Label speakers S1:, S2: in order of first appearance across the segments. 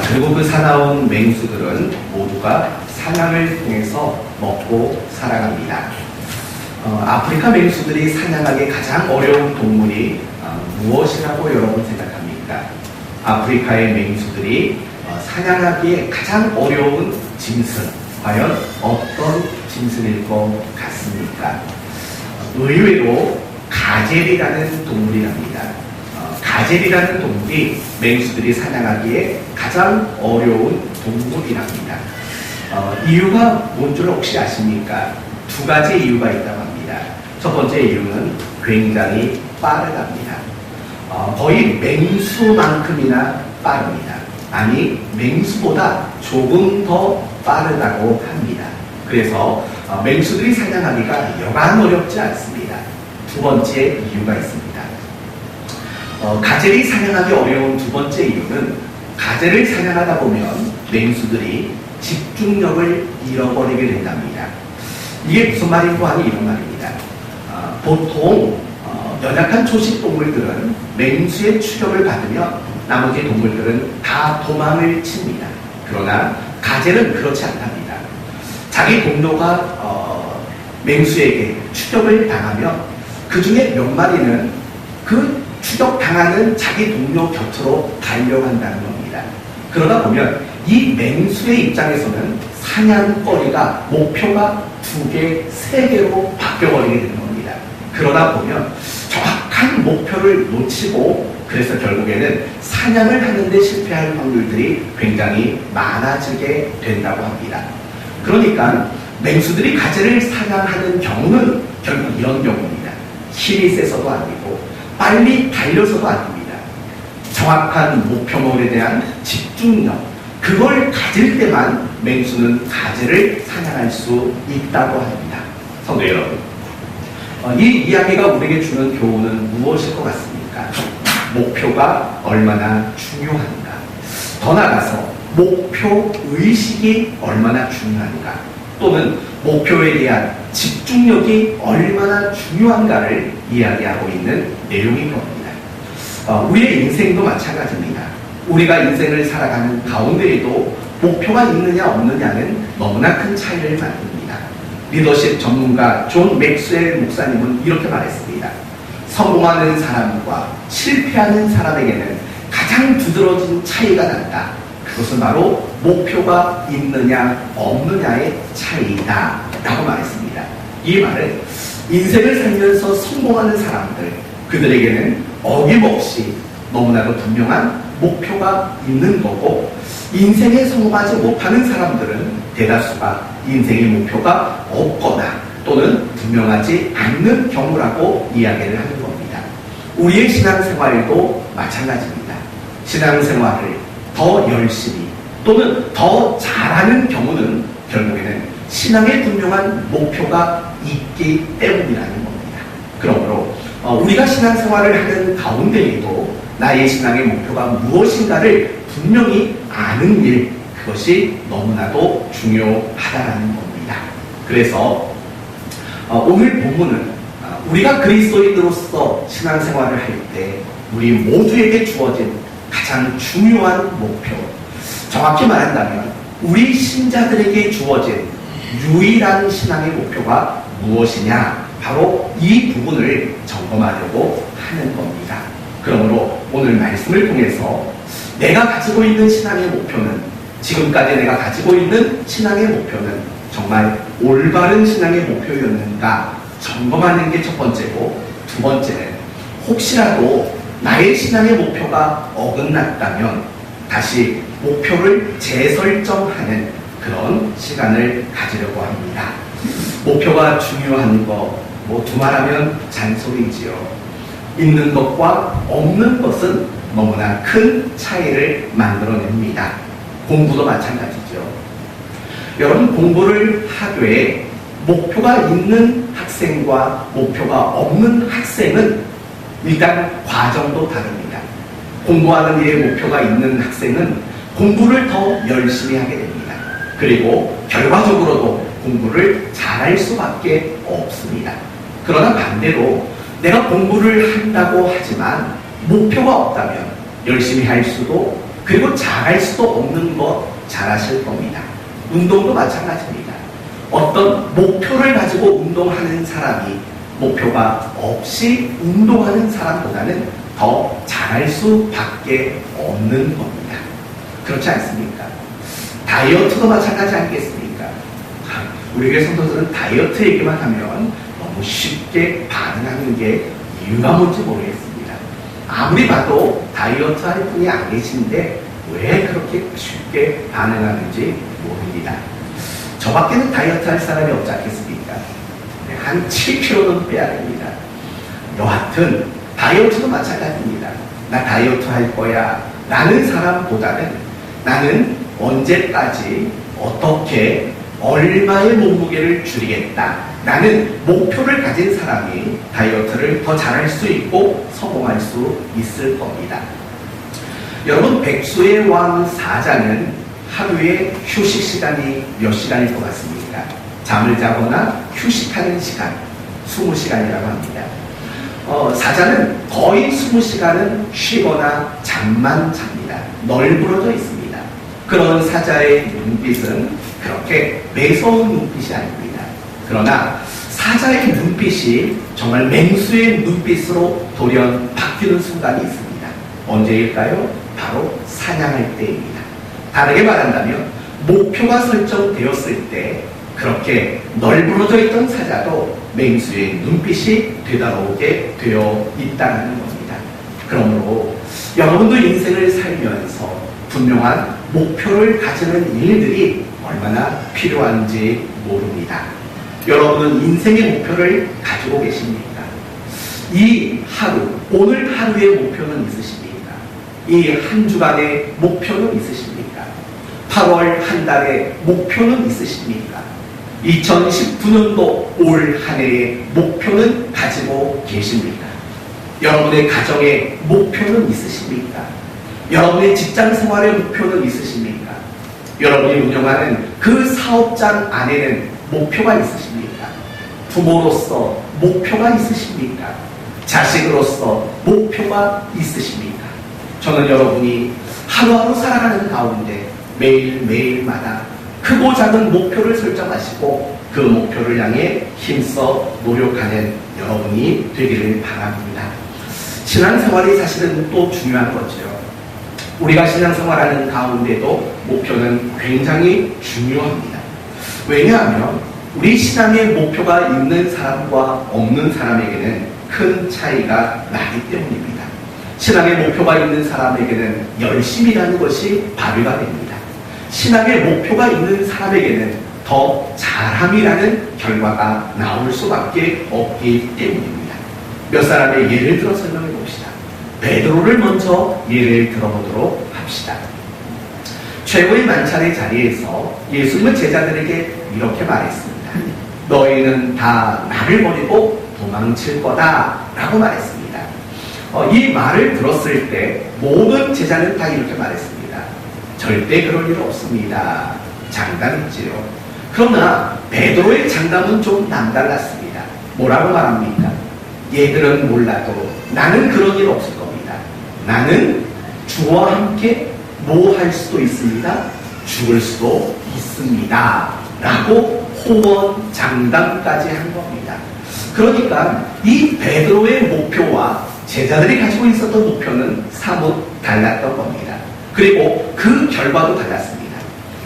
S1: 그리고 그 사나운 맹수들은 모두가 사냥을 통해서 먹고 살아갑니다. 아프리카 맹수들이 사냥하기 가장 어려운 동물이 무엇이라고 여러분 생각합니까? 아프리카의 맹수들이 사냥하기에 가장 어려운 짐승, 과연 어떤 짐승일 것 같습니까? 의외로 가젤이라는 동물이랍니다. 가젤이라는 동물이 맹수들이 사냥하기에 가장 어려운 동물이랍니다. 이유가 뭔 줄 혹시 아십니까? 두 가지 이유가 있다고 합니다. 첫 번째 이유는 굉장히 빠르답니다. 거의 맹수만큼이나 빠릅니다. 아니, 맹수보다 조금 더 빠르다고 합니다. 그래서 맹수들이 사냥하기가 여간 어렵지 않습니다. 두 번째 이유가 있습니다. 가젤이 사냥하기 어려운 두 번째 이유는 가젤을 사냥하다 보면 맹수들이 집중력을 잃어버리게 된답니다. 이게 무슨 말인고 하니 이런 말입니다. 보통 연약한 초식 동물들은 맹수의 추격을 받으면 나머지 동물들은 다 도망을 칩니다. 그러나 가젤은 그렇지 않답니다. 자기 동료가 맹수에게 추격을 당하면 그 중에 몇 마리는 그 추격당하는 자기 동료 곁으로 달려간다는 겁니다. 그러다 보면 이 맹수의 입장에서는 사냥거리가 목표가 2개, 3개로 바뀌어버리게 되는 겁니다. 그러다 보면 정확한 목표를 놓치고 그래서 결국에는 사냥을 하는데 실패할 확률들이 굉장히 많아지게 된다고 합니다. 그러니까 맹수들이 가젤을 사냥하는 경우는 결국 이런 경우입니다. 힘이 세서도 아니고 빨리 달려서도 아닙니다. 정확한 목표물에 대한 집중력, 그걸 가질 때만 맹수는 가젤을 사냥할 수 있다고 합니다. 성도 여러분, 이 이야기가 우리에게 주는 교훈은 무엇일 것 같습니까? 목표가 얼마나 중요한가? 더 나아가서 목표 의식이 얼마나 중요한가? 또는 목표에 대한 집중력이 얼마나 중요한가를 이야기하고 있는 내용인 겁니다. 우리의 인생도 마찬가지입니다. 우리가 인생을 살아가는 가운데에도 목표가 있느냐 없느냐는 너무나 큰 차이를 만듭니다. 리더십 전문가 존 맥스웰 목사님은 이렇게 말했습니다. 성공하는 사람과 실패하는 사람에게는 가장 두드러진 차이가 난다. 그것은 바로 목표가 있느냐 없느냐의 차이다 라고 말했습니다. 이 말은 인생을 살면서 성공하는 사람들, 그들에게는 어김없이 너무나도 분명한 목표가 있는 거고, 인생에 성공하지 못하는 사람들은 대다수가 인생의 목표가 없거나 또는 분명하지 않는 경우라고 이야기를 하는 겁니다. 우리의 신앙생활도 마찬가지입니다. 신앙생활을 더 열심히 또는 더 잘하는 경우는 결국에는 신앙에 분명한 목표가 있기 때문이라는 겁니다. 그러므로 우리가 신앙생활을 하는 가운데에도 나의 신앙의 목표가 무엇인가를 분명히 아는 일, 그것이 너무나도 중요하다는 겁니다. 그래서 오늘 본문은 우리가 그리스도인으로서 신앙생활을 할 때 우리 모두에게 주어진 가장 중요한 목표, 정확히 말한다면 우리 신자들에게 주어진 유일한 신앙의 목표가 무엇이냐, 바로 이 부분을 점검하려고 하는 겁니다. 그러므로 오늘 말씀을 통해서 내가 가지고 있는 신앙의 목표는, 지금까지 내가 가지고 있는 신앙의 목표는 정말 올바른 신앙의 목표였는가 점검하는 게 첫 번째고, 두 번째는 혹시라도 나의 신앙의 목표가 어긋났다면 다시 목표를 재설정하는 그런 시간을 가지려고 합니다. 목표가 중요한 거, 두말하면 잔소리지요. 있는 것과 없는 것은 너무나 큰 차이를 만들어냅니다. 공부도 마찬가지죠. 여러분, 공부를 하되 목표가 있는 학생과 목표가 없는 학생은 일단 과정도 다릅니다. 공부하는 일에 목표가 있는 학생은 공부를 더 열심히 하게 됩니다. 그리고 결과적으로도 공부를 잘할 수밖에 없습니다. 그러나 반대로 내가 공부를 한다고 하지만 목표가 없다면 열심히 할 수도 그리고 잘할 수도 없는 거 잘하실 겁니다. 운동도 마찬가지입니다. 어떤 목표를 가지고 운동하는 사람이 목표가 없이 운동하는 사람보다는 더 잘할 수밖에 없는 겁니다. 그렇지 않습니까? 다이어트도 마찬가지 아니겠습니까? 우리 교회 성도들은 다이어트 얘기만 하면 너무 쉽게 반응하는 게 이유가 뭔지 모르겠습니다. 아무리 봐도 다이어트 할 분이 안 계신데 왜 그렇게 쉽게 반응하는지 모릅니다. 저밖에는 다이어트 할 사람이 없지 않겠습니까? 한 7kg는 빼야 됩니다. 여하튼 다이어트도 마찬가지입니다. 나 다이어트 할 거야 라는 사람보다는 나는 언제까지 어떻게 얼마의 몸무게를 줄이겠다 라는 목표를 가진 사람이 다이어트를 더 잘할 수 있고 성공할 수 있을 겁니다. 여러분, 백수의 왕 사자는 하루에 휴식 시간이 몇 시간일 것 같습니까? 잠을 자거나 휴식하는 시간 20시간이라고 합니다. 사자는 거의 20시간은 쉬거나 잠만 잡니다. 널브러져 있습니다. 그런 사자의 눈빛은 그렇게 매서운 눈빛이 아닙니다. 그러나 사자의 눈빛이 정말 맹수의 눈빛으로 돌연 바뀌는 순간이 있습니다. 언제일까요? 바로 사냥할 때입니다. 다르게 말한다면 목표가 설정되었을 때 그렇게 널브러져 있던 사자도 맹수의 눈빛이 되돌아오게 되어 있다는 겁니다. 그러므로 여러분도 인생을 살면서 분명한 목표를 가지는 일들이 얼마나 필요한지 모릅니다. 여러분은 인생의 목표를 가지고 계십니까? 이 하루, 오늘 하루의 목표는 있으십니까? 이 한 주간의 목표는 있으십니까? 8월 한 달의 목표는 있으십니까? 2019년도 올 한 해의 목표는 가지고 계십니까? 여러분의 가정의 목표는 있으십니까? 여러분의 직장 생활의 목표는 있으십니까? 여러분이 운영하는 그 사업장 안에는 목표가 있으십니까? 부모로서 목표가 있으십니까? 자식으로서 목표가 있으십니까? 저는 여러분이 하루하루 살아가는 가운데 매일매일마다 크고 작은 목표를 설정하시고 그 목표를 향해 힘써 노력하는 여러분이 되기를 바랍니다. 신앙생활이 사실은 또 중요한 거죠. 우리가 신앙생활하는 가운데도 목표는 굉장히 중요합니다. 왜냐하면 우리 신앙의 목표가 있는 사람과 없는 사람에게는 큰 차이가 나기 때문입니다. 신앙의 목표가 있는 사람에게는 열심히 하는 것이 발휘가 됩니다. 신앙의 목표가 있는 사람에게는 더 잘함이라는 결과가 나올 수밖에 없기 때문입니다. 몇 사람의 예를 들어 설명해 봅시다. 베드로를 먼저 예를 들어보도록 합시다. 최고의 만찬의 자리에서 예수님은 제자들에게 이렇게 말했습니다. 너희는 다 나를 버리고 도망칠 거다 라고 말했습니다. 이 말을 들었을 때 모든 제자는 다 이렇게 말했습니다. 절대 그럴 일 없습니다. 장담했지요. 그러나 베드로의 장담은 좀 남달랐습니다. 뭐라고 말합니까? 얘들은 몰라도 나는 그런 일 없을 겁니다. 나는 주와 함께 뭐 할 수도 있습니다. 죽을 수도 있습니다. 라고 호언 장담까지 한 겁니다. 그러니까 이 베드로의 목표와 제자들이 가지고 있었던 목표는 사뭇 달랐던 겁니다. 그리고 그 결과도 달랐습니다.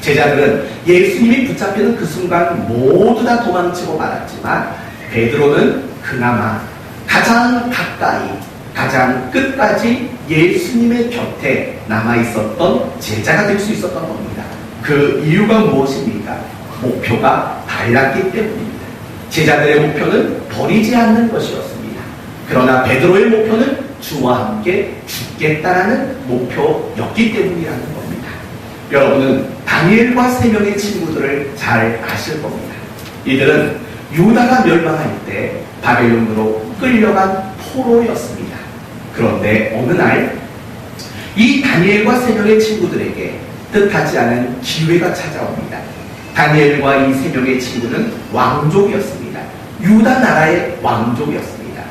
S1: 제자들은 예수님이 붙잡히는 그 순간 모두 다 도망치고 말았지만 베드로는 그나마 가장 가까이, 가장 끝까지 예수님의 곁에 남아있었던 제자가 될 수 있었던 겁니다. 그 이유가 무엇입니까? 목표가 달랐기 때문입니다. 제자들의 목표는 버리지 않는 것이었습니다. 그러나 베드로의 목표는 주와 함께 죽겠다라는 목표였기 때문이라는 겁니다. 여러분은 다니엘과 세 명의 친구들을 잘 아실 겁니다. 이들은 유다가 멸망할 때 바벨론으로 끌려간 포로였습니다. 그런데 어느 날 이 다니엘과 세 명의 친구들에게 뜻하지 않은 기회가 찾아옵니다. 다니엘과 이 세 명의 친구는 왕족이었습니다. 유다 나라의 왕족이었습니다.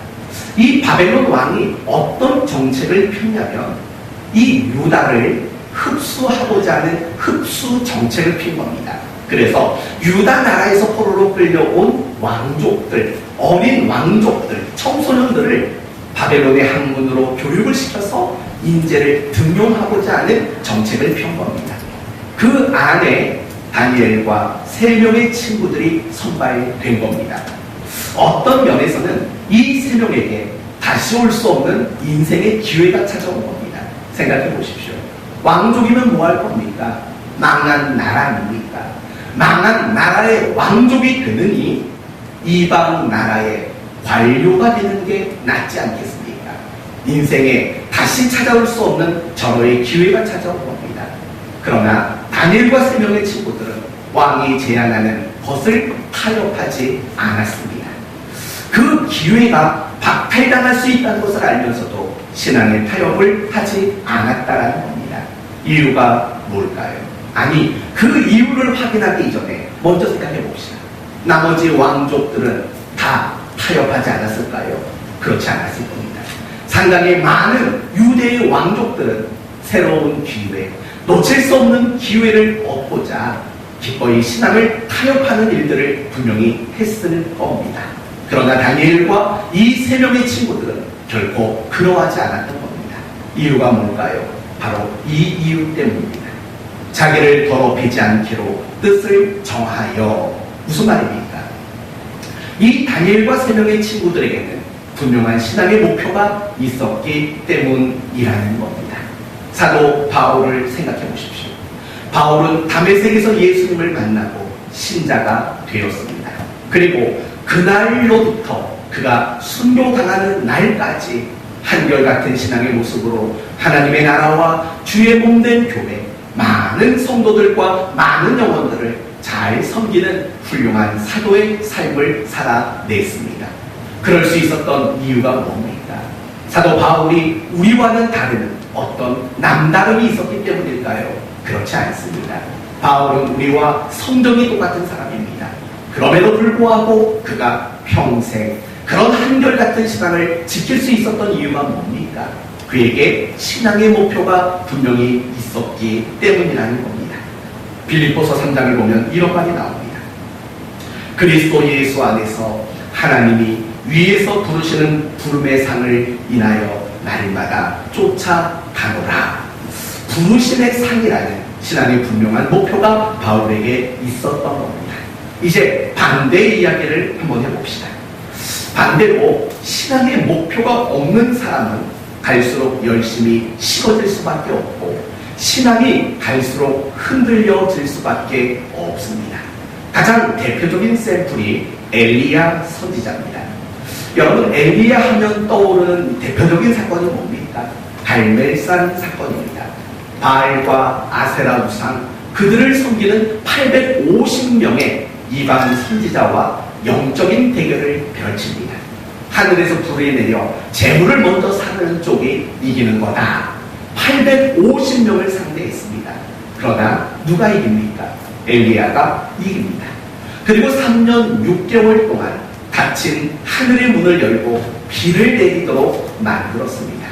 S1: 이 바벨론 왕이 어떤 정책을 폈냐면 이 유다를 흡수하고자 하는 흡수 정책을 핀 겁니다. 그래서 유다 나라에서 포로로 끌려온 왕족들, 어린 왕족들, 청소년들을 바벨론의 학문으로 교육을 시켜서 인재를 등용하고자 하는 정책을 펴 겁니다. 그 안에 다니엘과 3명의 친구들이 선발된 겁니다. 어떤 면에서는 이 3명에게 다시 올 수 없는 인생의 기회가 찾아온 겁니다. 생각해 보십시오. 왕족이면 뭐 할 겁니까? 망한 나라 아닙니까? 망한 나라의 왕족이 되느니 이방 나라의 관료가 되는 게 낫지 않겠습니까? 인생에 다시 찾아올 수 없는 절호의 기회가 찾아온 겁니다. 그러나 다니엘과 3명의 친구들은 왕이 제안하는 것을 타협하지 않았습니다. 그 기회가 박탈당할 수 있다는 것을 알면서도 신앙의 타협을 하지 않았다는 겁니다. 이유가 뭘까요? 아니, 그 이유를 확인하기 이전에 먼저 생각해 봅시다. 나머지 왕족들은 다 타협하지 않았을까요? 그렇지 않았을 겁니다. 상당히 많은 유대의 왕족들은 새로운 기회, 놓칠 수 없는 기회를 얻고자 기꺼이 신앙을 타협하는 일들을 분명히 했을 겁니다. 그러나 다니엘과 이 3명의 친구들은 결코 그러하지 않았던 겁니다. 이유가 뭘까요? 바로 이 이유 때문입니다. 자기를 더럽히지 않기로 뜻을 정하여. 무슨 말입니까? 이 다니엘과 3명의 친구들에게는 분명한 신앙의 목표가 있었기 때문이라는 겁니다. 사도 바울을 생각해 보십시오. 바울은 다메섹에서 예수님을 만나고 신자가 되었습니다. 그리고 그날로부터 그가 순교당하는 날까지 한결같은 신앙의 모습으로 하나님의 나라와 주의 몸된 교회, 많은 성도들과 많은 영혼들을 잘 섬기는 훌륭한 사도의 삶을 살아냈습니다. 그럴 수 있었던 이유가 뭡니까? 사도 바울이 우리와는 다른 어떤 남다름이 있었기 때문일까요? 그렇지 않습니다. 바울은 우리와 성정이 똑같은 사람입니다. 그럼에도 불구하고 그가 평생 그런 한결같은 신앙을 지킬 수 있었던 이유가 뭡니까? 그에게 신앙의 목표가 분명히 있었기 때문이라는 겁니다. 빌립보서 3장을 보면 이런 말이 나옵니다. 그리스도 예수 안에서 하나님이 위에서 부르시는 부름의 상을 인하여 날마다 쫓아가노라. 부르심의 상이라는 신앙의 분명한 목표가 바울에게 있었던 겁니다. 이제 반대의 이야기를 한번 해봅시다. 반대로 신앙의 목표가 없는 사람은 갈수록 열심히 식어질 수밖에 없고 신앙이 갈수록 흔들려질 수밖에 없습니다. 가장 대표적인 샘플이 엘리야 선지자입니다. 여러분, 엘리야 하면 떠오르는 대표적인 사건이 뭡니까? 갈멜산 사건입니다. 바알과 아세라 우상, 그들을 섬기는 850명의 이방 선지자와 영적인 대결을 펼칩니다. 하늘에서 불이 내려 재물을 먼저 사는 쪽이 이기는 거다. 850명을 상대했습니다. 그러나 누가 이깁니까? 엘리야가 이깁니다. 그리고 3년 6개월 동안 닫힌 하늘의 문을 열고 비를 내리도록 만들었습니다.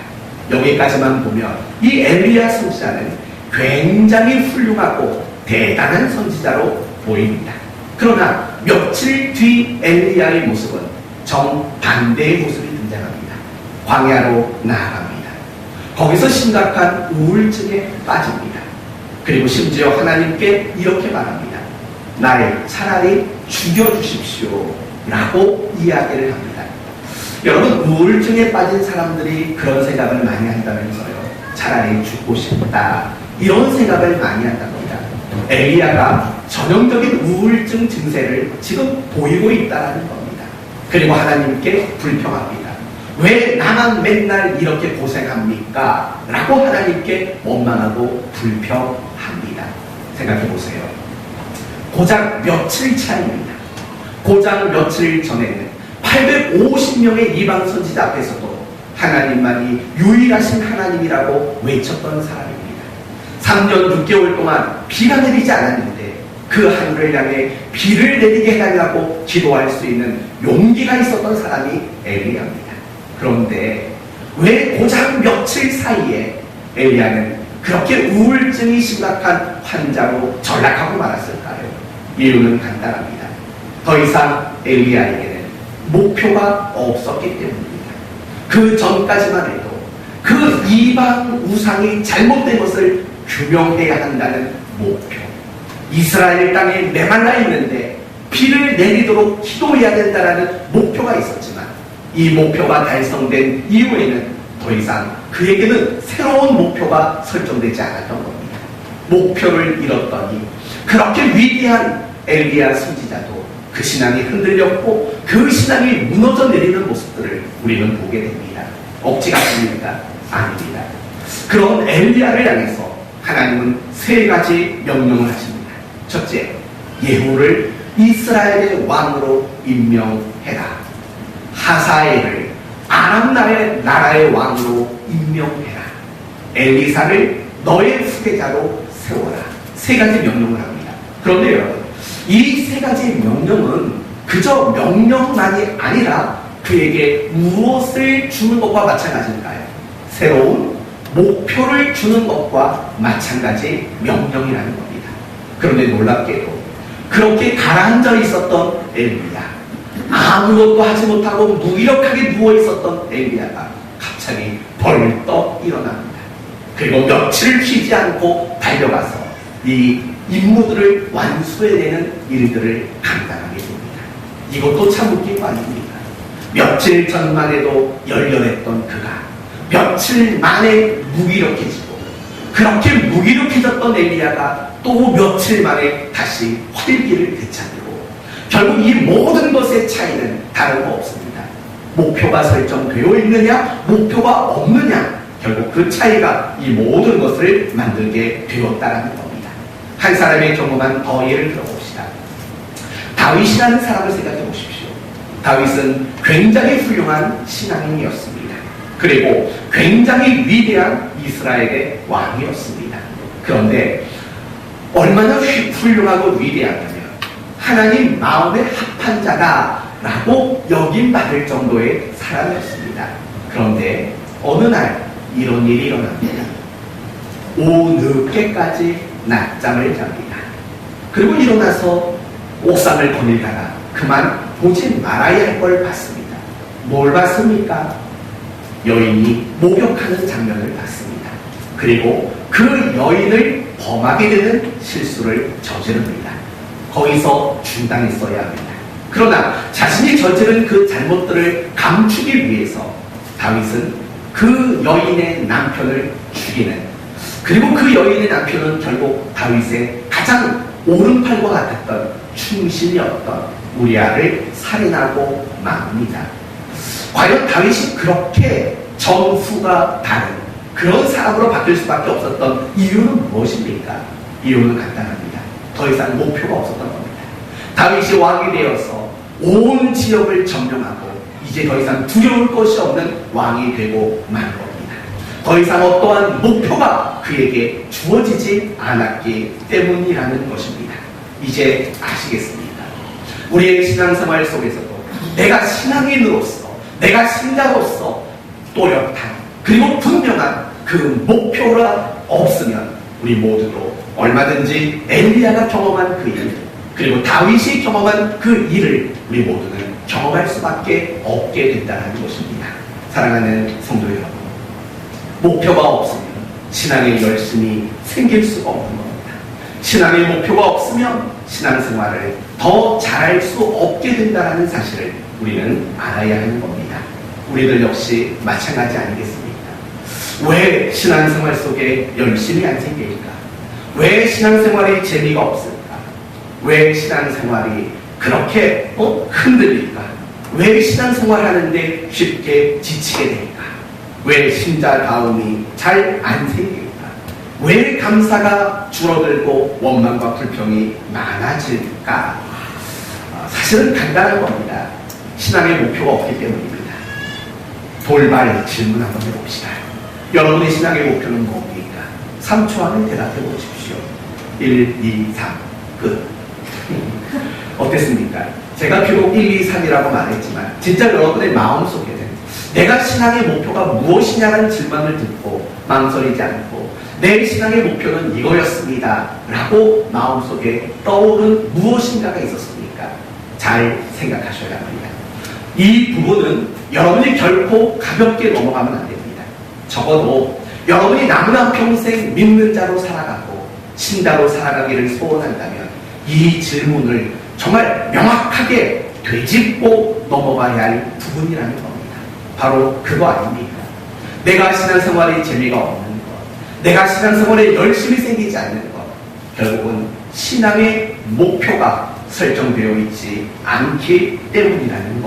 S1: 여기까지만 보면 이 엘리야 선지자는 굉장히 훌륭하고 대단한 선지자로 보입니다. 그러나 며칠 뒤 엘리야의 모습은 정반대의 모습이 등장합니다. 광야로 나아갑니다. 거기서 심각한 우울증에 빠집니다. 그리고 심지어 하나님께 이렇게 말합니다. 날 차라리 죽여주십시오 라고 이야기를 합니다. 여러분, 우울증에 빠진 사람들이 그런 생각을 많이 한다면서요. 차라리 죽고 싶다, 이런 생각을 많이 한답니다. 엘리야가 전형적인 우울증 증세를 지금 보이고 있다는 겁니다. 그리고 하나님께 불평합니다. 왜 나만 맨날 이렇게 고생합니까? 라고 하나님께 원망하고 불평합니다. 생각해 보세요. 고작 며칠 차이입니다. 고작 며칠 전에는 850명의 이방 선지자 앞에서도 하나님만이 유일하신 하나님이라고 외쳤던 사람입니다. 3년 6개월 동안 비가 내리지 않았는데 그 하늘을 향해 비를 내리게 해달라고 기도할 수 있는 용기가 있었던 사람이 엘리야입니다. 그런데 왜 고작 며칠 사이에 엘리야는 그렇게 우울증이 심각한 환자로 전락하고 말았을까요? 이유는 간단합니다. 더 이상 엘리야에게는 목표가 없었기 때문입니다. 그 전까지만 해도 그 이방 우상이 잘못된 것을 규명해야 한다는 목표, 이스라엘 땅에 메말라 있는데 비를 내리도록 기도해야 된다는 목표가 있었지만, 이 목표가 달성된 이후에는 더 이상 그에게는 새로운 목표가 설정되지 않았던 겁니다. 목표를 잃었더니 그렇게 위대한 엘리야 선지자도 그 신앙이 흔들렸고 그 신앙이 무너져 내리는 모습들을 우리는 보게 됩니다. 억지 같습니까? 아닙니다. 그런 엘리야를 향해서 하나님은 세 가지 명령을 하십니다. 첫째, 예후를 이스라엘의 왕으로 임명해라. 하사엘을 아람 나라의 왕으로 임명해라. 엘리사를 너의 후계자로 세워라. 세 가지 명령을 합니다. 그런데 여러분, 이 세 가지 명령은 그저 명령만이 아니라 그에게 무엇을 주는 것과 마찬가지인가요? 새로운 목표를 주는 것과 마찬가지 명령이라는 겁니다. 그런데 놀랍게도 그렇게 가라앉아 있었던 엘리야, 아무것도 하지 못하고 무기력하게 누워있었던 엘리야가 갑자기 벌떡 일어납니다. 그리고 며칠을 쉬지 않고 달려가서 이 임무들을 완수해내는 일들을 감당하게 됩니다. 이것도 참 웃긴 거 아닙니까? 며칠 전만 해도 열렬했던 그가 며칠 만에 무기력해지고, 그렇게 무기력해졌던 엘리야가 또 며칠 만에 다시 활기를 되찾고, 결국 이 모든 것의 차이는 다른 거 없습니다. 목표가 설정되어 있느냐, 목표가 없느냐, 결국 그 차이가 이 모든 것을 만들게 되었다는 겁니다. 한 사람의 경험한 더 예를 들어봅시다. 다윗이라는 사람을 생각해 보십시오. 다윗은 굉장히 훌륭한 신앙인이었습니다. 그리고 굉장히 위대한 이스라엘의 왕이었습니다. 그런데 얼마나 훌륭하고 위대하냐면 하나님 마음에 합한 자다라고 여김받을 정도의 사람이었습니다. 그런데 어느 날 이런 일이 일어납니다. 오늦게까지 낮잠을 잡니다. 그리고 일어나서 옥상을 거닐다가 그만 보지 말아야 할 걸 봤습니다. 뭘 봤습니까? 여인이 목욕하는 장면을 봤습니다. 그리고 그 여인을 범하게 되는 실수를 저지릅니다. 거기서 중단했어야 합니다. 그러나 자신이 저지른 그 잘못들을 감추기 위해서 다윗은 그 여인의 남편을 죽이는, 그리고 그 여인의 남편은 결국 다윗의 가장 오른팔과 같았던 충신이었던 우리아를 살인하고 맙니다. 과연 다윗이 그렇게 전후가 다른 그런 사람으로 바뀔 수밖에 없었던 이유는 무엇입니까? 이유는 간단합니다. 더 이상 목표가 없었던 겁니다. 다윗이 왕이 되어서 온 지역을 점령하고 이제 더 이상 두려울 것이 없는 왕이 되고 만 겁니다. 더 이상 어떠한 목표가 그에게 주어지지 않았기 때문이라는 것입니다. 이제 아시겠습니까? 우리의 신앙생활 속에서도 내가 신앙인으로서, 내가 신자로서 또렷한 그리고 분명한 그 목표가 없으면 우리 모두도 얼마든지 엘리야가 경험한 그 일, 그리고 다윗이 경험한 그 일을 우리 모두는 경험할 수밖에 없게 된다는 것입니다. 사랑하는 성도 여러분, 목표가 없으면 신앙의 열심이 생길 수가 없는 겁니다. 신앙의 목표가 없으면 신앙생활을 더 잘할 수 없게 된다는 사실을 우리는 알아야 하는 겁니다. 우리들 역시 마찬가지 아니겠습니까? 왜 신앙생활 속에 열심이 안 생길까? 왜 신앙생활에 재미가 없을까? 왜 신앙생활이 그렇게 흔들릴까? 왜 신앙생활하는데 쉽게 지치게 될까? 왜 신자다움이 잘 안 생길까? 왜 감사가 줄어들고 원망과 불평이 많아질까? 사실은 간단한 겁니다. 신앙의 목표가 없기 때문입니다. 돌발 질문 한번 해봅시다. 여러분의 신앙의 목표는 뭡니까? 3초 안에 대답해 보십시오. 1, 2, 3, 끝. 어땠습니까? 제가 비록 1, 2, 3이라고 말했지만 진짜 여러분의 마음속에는 내가 신앙의 목표가 무엇이냐는 질문을 듣고 망설이지 않고 내 신앙의 목표는 이거였습니다 라고 마음속에 떠오른 무엇인가가 있었습니까? 잘 생각하셔야 합니다. 이 부분은 여러분이 결코 가볍게 넘어가면 안 됩니다. 적어도 여러분이 남은 평생 믿는 자로 살아가고 신자로 살아가기를 소원한다면 이 질문을 정말 명확하게 되짚고 넘어가야 할 부분이라는 겁니다. 바로 그거 아닙니까? 내가 신앙생활에 재미가 없는 것, 내가 신앙생활에 열심히 생기지 않는 것, 결국은 신앙의 목표가 설정되어 있지 않기 때문이라는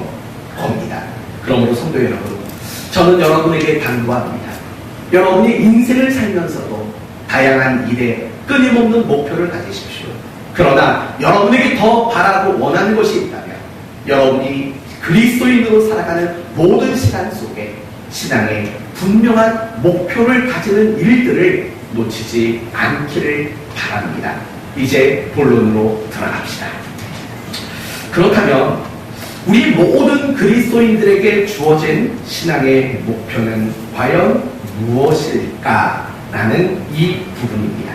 S1: 겁니다. 그러므로 성도 여러분, 저는 여러분에게 당부합니다. 여러분이 인생을 살면서도 다양한 일에 끊임없는 목표를 가지십시오. 그러나 여러분에게 더 바라고 원하는 것이 있다면 여러분이 그리스도인으로 살아가는 모든 시간 속에 신앙의 분명한 목표를 가지는 일들을 놓치지 않기를 바랍니다. 이제 본론으로 들어갑시다. 그렇다면 우리 모든 그리스도인들에게 주어진 신앙의 목표는 과연 무엇일까라는 이 부분입니다.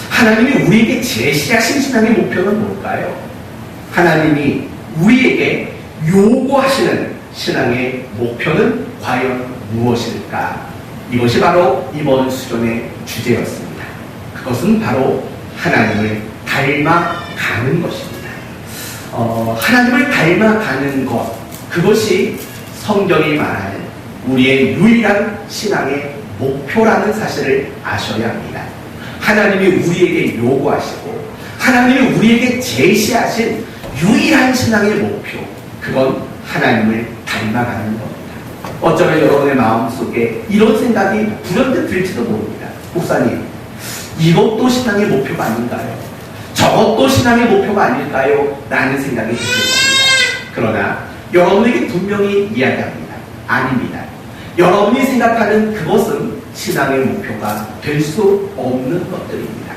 S1: 하나님이 우리에게 제시하신 신앙의 목표는 뭘까요? 하나님이 우리에게 요구하시는 신앙의 목표는 과연 무엇일까? 이것이 바로 이번 수련의 주제였습니다. 그것은 바로 하나님을 닮아가는 것입니다. 하나님을 닮아가는 것, 그것이 성경이 말하는 우리의 유일한 신앙의 목표라는 사실을 아셔야 합니다. 하나님이 우리에게 요구하시고 하나님이 우리에게 제시하신 유일한 신앙의 목표, 그건 하나님을 닮아가는 겁니다. 어쩌면 여러분의 마음속에 이런 생각이 불현듯 들지도 모릅니다. 목사님, 이것도 신앙의 목표가 아닌가요? 저것도 신앙의 목표가 아닐까요? 라는 생각이 들 겁니다. 그러나 여러분에게 분명히 이야기합니다. 아닙니다. 여러분이 생각하는 그것은 신앙의 목표가 될 수 없는 것들입니다.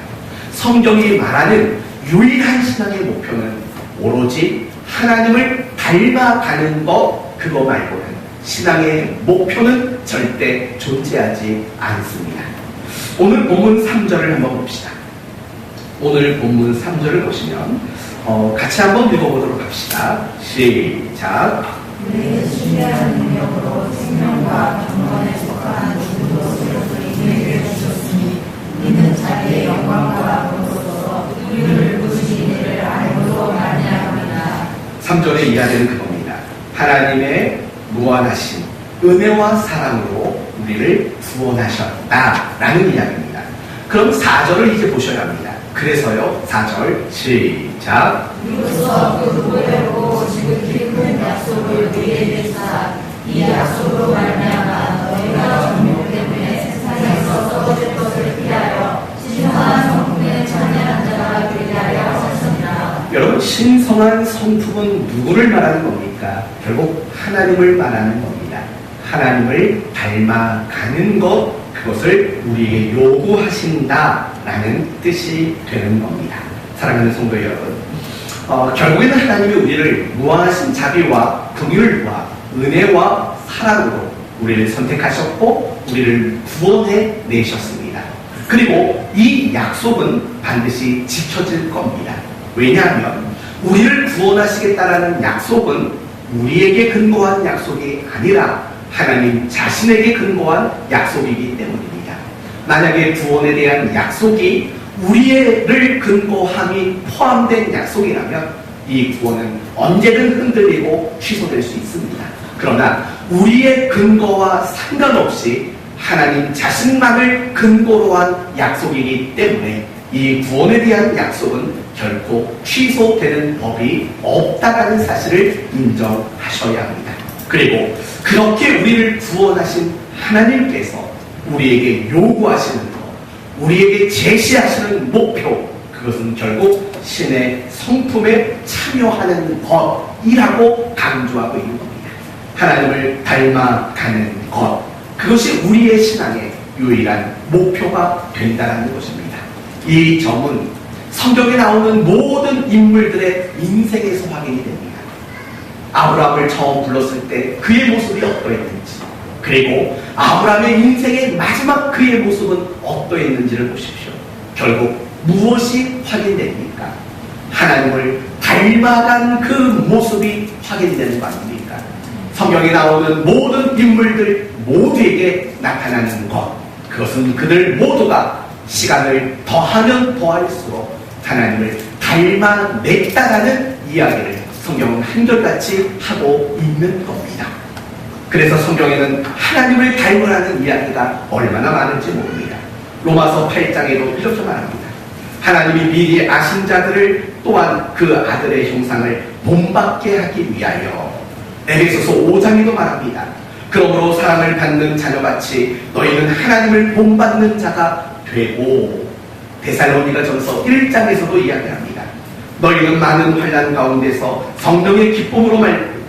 S1: 성경이 말하는 유일한 신앙의 목표는 오로지 하나님을 닮아가는 것, 그거 말고는 신앙의 목표는 절대 존재하지 않습니다. 오늘 본문 3절을 한번 봅시다. 오늘 본문 3절을 보시면 같이 한번 읽어보도록 합시다. 시작.
S2: 우리의 신뢰하는 능력으로 생명과 경건에 속한 죽은 것을 우리에게 주셨으니 이는 자기의 영광과 본으로서 우리를 부르신 이를 알고도 말미암으리라.
S1: 3절에 이야기는 그겁니다. 하나님의 무한하신 은혜와 사랑으로 우리를 구원하셨다라는 이야기입니다. 그럼 4절을 이제 보셔야 합니다. 그래서요, 4절 시작.
S2: 이로써 그 노래로 지극히 큰 약속을 우리에게 주사 이 약속으로 말미암아 너희가 정욕 때문에 세상에서 썩어질 것을 피하여 신성한 성품에 참여한 자가 되게 하려 하셨습니다.
S1: 여러분, 신성한 성품은 누구를 말하는 겁니까? 결국 하나님을 말하는 겁니다. 하나님을 닮아가는 것, 그것을 우리에게 요구하신다라는 뜻이 되는 겁니다. 사랑하는 성도 여러분, 결국에는 하나님이 우리를 무한하신 자비와 긍휼과 은혜와 사랑으로 우리를 선택하셨고 우리를 구원해 내셨습니다. 그리고 이 약속은 반드시 지켜질 겁니다. 왜냐하면 우리를 구원하시겠다라는 약속은 우리에게 근거한 약속이 아니라 하나님 자신에게 근거한 약속이기 때문입니다. 만약에 구원에 대한 약속이 우리를 근거함이 포함된 약속이라면 이 구원은 언제든 흔들리고 취소될 수 있습니다. 그러나 우리의 근거와 상관없이 하나님 자신만을 근거로 한 약속이기 때문에 이 구원에 대한 약속은 결코 취소되는 법이 없다는 사실을 인정하셔야 합니다. 그리고 그렇게 우리를 구원하신 하나님께서 우리에게 요구하시는 것, 우리에게 제시하시는 목표, 그것은 결국 신의 성품에 참여하는 것이라고 강조하고 있는 겁니다. 하나님을 닮아가는 것, 그것이 우리의 신앙의 유일한 목표가 된다는 것입니다. 이 점은 성경에 나오는 모든 인물들의 인생에서 확인이 됩니다. 아브라함을 처음 불렀을 때 그의 모습이 어떠했는지, 그리고 아브라함의 인생의 마지막 그의 모습은 어떠했는지를 보십시오. 결국 무엇이 확인됩니까? 하나님을 닮아간 그 모습이 확인되는 거 아닙니까? 성경에 나오는 모든 인물들 모두에게 나타나는 것, 그것은 그들 모두가 시간을 더하면 더할수록 하나님을 닮아냈다라는 이야기를 성경은 한결같이 하고 있는 겁니다. 그래서 성경에는 하나님을 닮으라는 이야기가 얼마나 많은지 모릅니다. 로마서 8장에도 이렇게 말합니다. 하나님이 미리 아신 자들을 또한 그 아들의 형상을 본받게 하기 위하여. 에베소서 5장에도 말합니다. 그러므로 사랑을 받는 자녀같이 너희는 하나님을 본받는 자가 되고. 데살로니가 전서 1장에서도 이야기합니다. 너희는 많은 환난 가운데서 성령의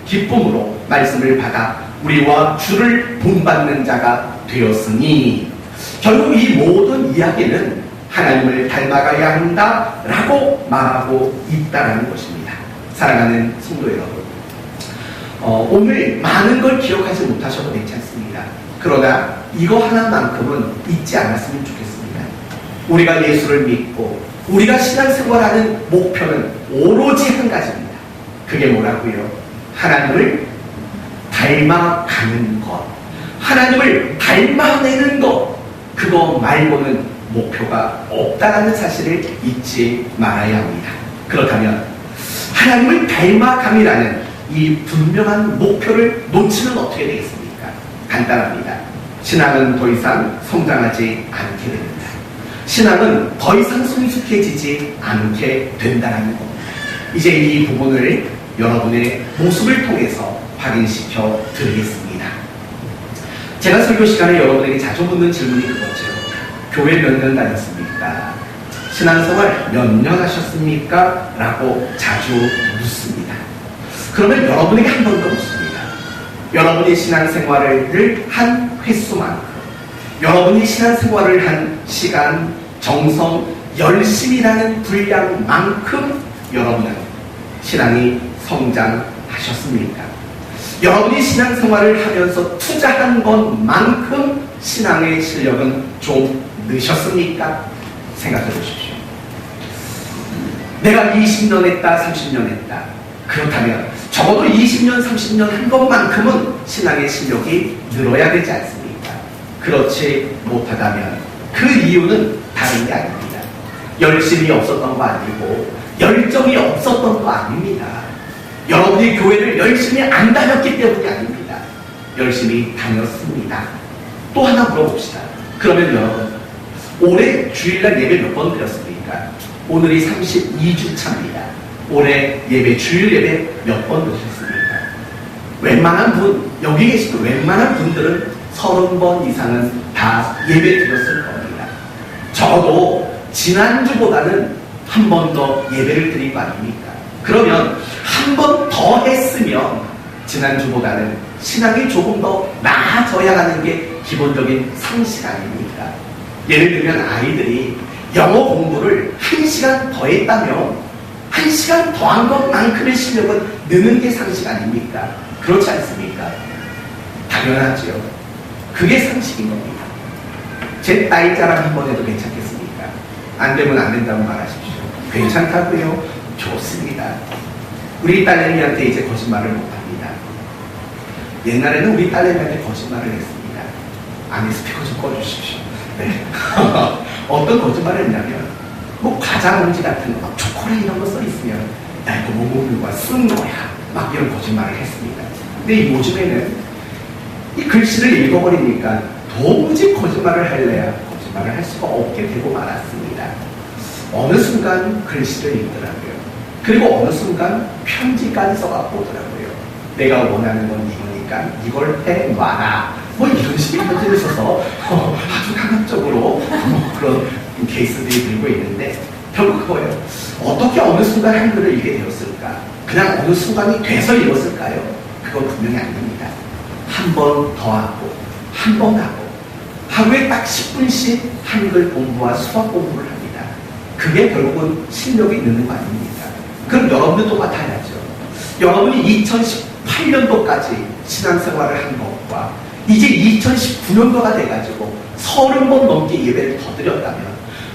S1: 기쁨으로 말씀을 받아 우리와 주를 본받는 자가 되었으니. 결국 이 모든 이야기는 하나님을 닮아가야 한다라고 말하고 있다는 것입니다. 사랑하는 성도 여러분, 오늘 많은 걸 기억하지 못하셔도 괜찮습니다. 그러나 이거 하나만큼은 잊지 않았으면 좋겠습니다. 우리가 예수를 믿고 우리가 신앙생활하는 목표는 오로지 한 가지입니다. 그게 뭐라고요? 하나님을 닮아가는 것, 하나님을 닮아내는 것, 그거 말고는 목표가 없다는 사실을 잊지 말아야 합니다. 그렇다면 하나님을 닮아감이라는 이 분명한 목표를 놓치면 어떻게 되겠습니까? 간단합니다. 신앙은 더 이상 성장하지 않게 됩니다. 신앙은 더 이상 성숙해지지 않게 된다는 겁니다. 이제 이 부분을 여러분의 모습을 통해서 확인시켜 드리겠습니다. 제가 설교 시간에 여러분에게 자주 묻는 질문이 그거죠. 교회 몇 년 다녔습니까? 신앙생활 몇 년 하셨습니까? 라고 자주 묻습니다. 그러면 여러분에게 한 번 더 묻습니다. 여러분이 신앙생활을 한 횟수만큼, 여러분이 신앙생활을 한 시간, 정성, 열심이라는 분량만큼 여러분은 신앙이 성장하셨습니까? 여러분이 신앙생활을 하면서 투자한 것만큼 신앙의 실력은 좀 느셨습니까? 생각해 보십시오. 내가 20년 했다, 30년 했다. 그렇다면 적어도 20년, 30년 한 것만큼은 신앙의 실력이 늘어야 되지 않습니까? 그렇지 못하다면 그 이유는 다른 게 아닙니다. 열심이 없었던 거 아니고 열정이 없었던 거 아닙니다. 여러분이 교회를 열심히 안 다녔기 때문이 아닙니다. 열심히 다녔습니다. 또 하나 물어봅시다. 그러면 여러분, 올해 주일날 예배 몇 번 드렸습니까? 오늘이 32주 차입니다. 올해 예배, 주일 예배 몇 번 드셨습니까? 웬만한 분, 여기 계신 웬만한 분들은 30번 이상은 다 예배 드렸을 겁니다. 적어도 지난주보다는 한 번 더 예배를 드린 거 아닙니까? 그러면 한 번 더 했으면 지난주보다는 신앙이 조금 더 나아져야 하는 게 기본적인 상식 아닙니까? 예를 들면 아이들이 영어 공부를 1시간 더 했다면 1시간 더 한 것만큼의 실력은 느는 게 상식 아닙니까? 그렇지 않습니까? 당연하죠. 그게 상식인 겁니다. 제 딸 자랑 한번 해도 괜찮겠습니까? 안 되면 안 된다고 말하십시오. 괜찮다고요? 좋습니다. 우리 딸내미한테 이제 거짓말을 못합니다. 옛날에는 우리 딸내미한테 거짓말을 했습니다. 안에 스피커 좀 꺼주십시오. 네. 어떤 거짓말을 했냐면 뭐 과자 봉지 같은 거, 막 초콜릿 이런 거 써있으면 나 이거 못 먹는 거야, 쓴 거야, 막 이런 거짓말을 했습니다. 근데 요즘에는 이 글씨를 읽어버리니까 도무지 거짓말을 할래야 거짓말을 할 수가 없게 되고 말았습니다. 어느 순간 글씨를 읽더라고요. 그리고 어느 순간 편지까지 써갖고 오더라고요. 내가 원하는 건 이거니까 이걸 해놔라. 뭐 이런 식의 편지를 써서 아주 강압적으로 그런 케이스들이 들고 있는데 결국 그거예요. 어떻게 어느 순간 한글을 읽게 되었을까? 그냥 어느 순간이 돼서 읽었을까요? 그건 분명히 아닙니다. 한 번 더 하고 한 번 하고 하루에 딱 10분씩 한글 공부와 수학 공부를 합니다. 그게 결국은 실력이 느는 거 아닙니까? 그럼 여러분도 똑같아야죠. 여러분이 2018년도까지 신앙생활을 한 것과 이제 2019년도가 돼가지고 30번 넘게 예배를 더 드렸다면,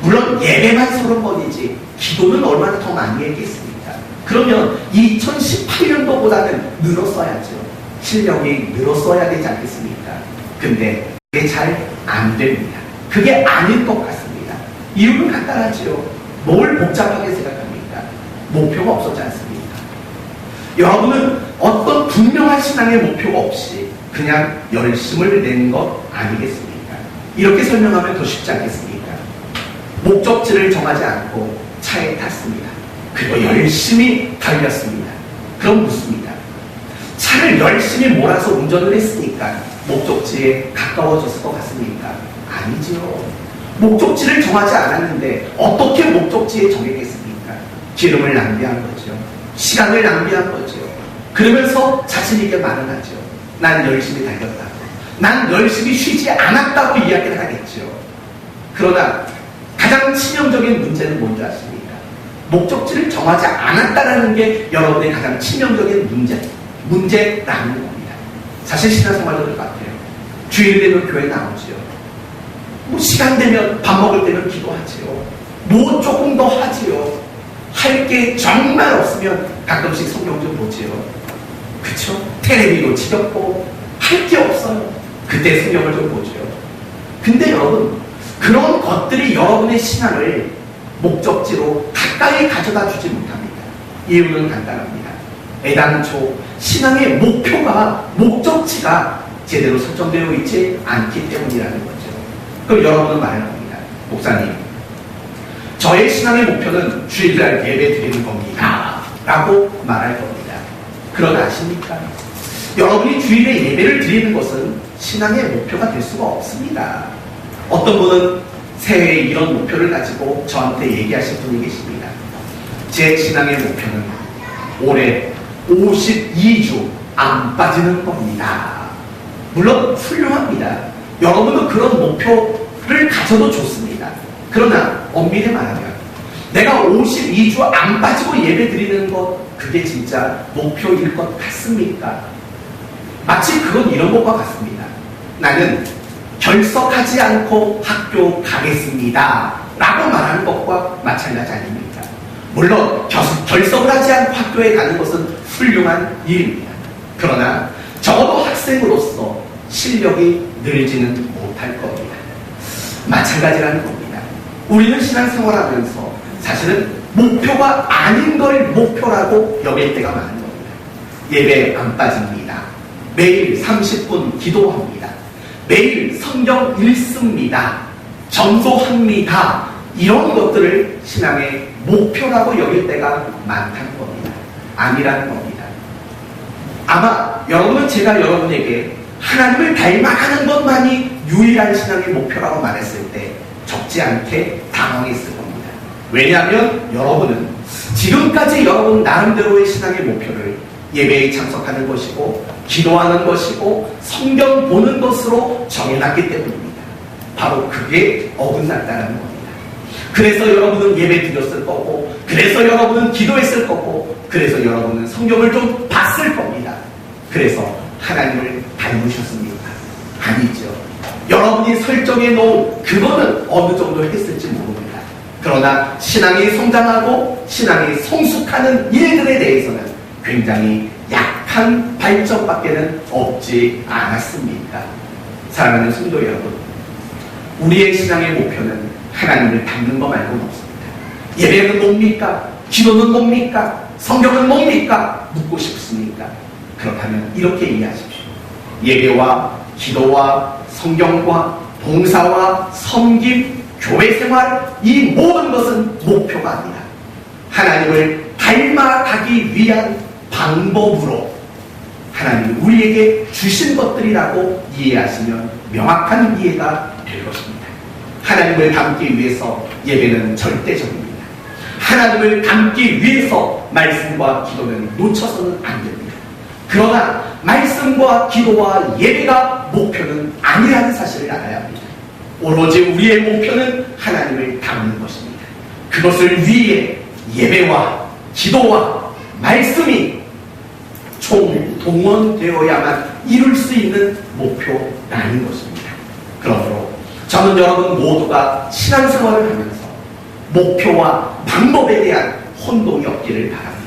S1: 물론 예배만 30번이지 기도는 얼마나 더 많이 했겠습니까? 그러면 2018년도보다는 늘었어야죠. 실력이 늘었어야 되지 않겠습니까? 근데 그게 잘 안 됩니다. 그게 아닌 것 같습니다. 이유는 간단하지요. 뭘 복잡하게 생각합니까? 목표가 없었지 않습니까? 여러분은 어떤 분명한 신앙의 목표가 없이 그냥 열심을 낸 것 아니겠습니까? 이렇게 설명하면 더 쉽지 않겠습니까? 목적지를 정하지 않고 차에 탔습니다. 그리고 열심히 달렸습니다. 그럼 묻습니다. 차를 열심히 몰아서 운전을 했으니까 목적지에 가까워졌을 것 같습니까? 아니지요. 목적지를 정하지 않았는데 어떻게 목적지에 정했겠습니까? 기름을 낭비한 거죠. 시간을 낭비한 거죠. 그러면서 자신에게 말을 하죠. 난 열심히 달렸다고. 난 열심히 쉬지 않았다고 이야기를 하겠죠. 그러나 가장 치명적인 문제는 뭔지 아십니까? 목적지를 정하지 않았다라는 게 여러분의 가장 치명적인 문제라는 겁니다. 사실 신앙생활도 똑같아요. 주일 되면 교회 나오지요. 뭐 시간 되면 밥 먹을 때면 기도하지요. 뭐 조금 더 하지요. 할 게 정말 없으면 가끔씩 성경 좀 보지요. 그쵸? 텔레비도 지겹고 할 게 없어요. 그때 성경을 좀 보지요. 근데 여러분, 그런 것들이 여러분의 신앙을 목적지로 가까이 가져다 주지 못합니다. 이유는 간단합니다. 애당초 신앙의 목적지가 제대로 설정되어 있지 않기 때문이라는 거죠. 그럼 여러분은 말을 합니다. 목사님, 저의 신앙의 목표는 주일날 예배 드리는 겁니다. 라고 말할 겁니다. 그러나 아십니까? 여러분이 주일에 예배를 드리는 것은 신앙의 목표가 될 수가 없습니다. 어떤 분은 새해에 이런 목표를 가지고 저한테 얘기하신 분이 계십니다. 제 신앙의 목표는 올해 52주 안 빠지는 겁니다. 물론 훌륭합니다. 여러분도 그런 목표를 가져도 좋습니다. 그러나 엄밀히 말하면 내가 52주 안 빠지고 예배 드리는 것, 그게 진짜 목표일 것 같습니까? 마치 그건 이런 것과 같습니다. 나는 결석하지 않고 학교 가겠습니다. 라고 말하는 것과 마찬가지 아닙니까? 물론 결석을 하지 않고 학교에 가는 것은 훌륭한 일입니다. 그러나 적어도 학생으로서 실력이 늘지는 못할 겁니다. 마찬가지라는 겁니다. 우리는 신앙생활하면서 사실은 목표가 아닌 걸 목표라고 여길 때가 많은 겁니다. 예배 안 빠집니다. 매일 30분 기도합니다. 매일 성경 읽습니다. 전도합니다. 이런 것들을 신앙의 목표라고 여길 때가 많다는 겁니다. 아니라는 겁니다. 아마 여러분은 제가 여러분에게 하나님을 닮아가는 것만이 유일한 신앙의 목표라고 말했을 때 적지 않게 당황했을 겁니다. 왜냐하면 여러분은 지금까지 여러분 나름대로의 신앙의 목표를 예배에 참석하는 것이고 기도하는 것이고 성경 보는 것으로 정해놨기 때문입니다. 바로 그게 어긋났다는 겁니다. 그래서 여러분은 예배 드렸을 거고, 그래서 여러분은 기도했을 거고, 그래서 여러분은 성경을 좀 봤을 겁니다. 그래서 하나님을 닮으셨습니까? 아니죠. 여러분이 설정해 놓은 그거는 어느 정도 했을지 모릅니다. 그러나 신앙이 성장하고 신앙이 성숙하는 일들에 대해서는 굉장히 약한 발전밖에는 없지 않았습니까? 사랑하는 성도 여러분, 우리의 신앙의 목표는 하나님을 닮는 거 말고는 없습니다. 예배는 뭡니까? 기도는 뭡니까? 성경은 뭡니까? 묻고 싶습니까? 그렇다면 이렇게 이해하십시오. 예배와 기도와 성경과 봉사와 섬김, 교회생활, 이 모든 것은 목표가 아니라 하나님을 닮아가기 위한 방법으로 하나님이 우리에게 주신 것들이라고 이해하시면 명확한 이해가 될 것입니다. 하나님을 닮기 위해서 예배는 절대적입니다. 하나님을 닮기 위해서 말씀과 기도는 놓쳐서는 안 됩니다. 그러나 말씀과 기도와 예배가 목표는 아니라는 사실을 알아야 합니다. 오로지 우리의 목표는 하나님을 닮는 것입니다. 그것을 위해 예배와 기도와 말씀이 총동원되어야만 이룰 수 있는 목표라는 것입니다. 그러므로 저는 여러분 모두가 신앙생활을 하면서 목표와 방법에 대한 혼동이 없기를 바랍니다.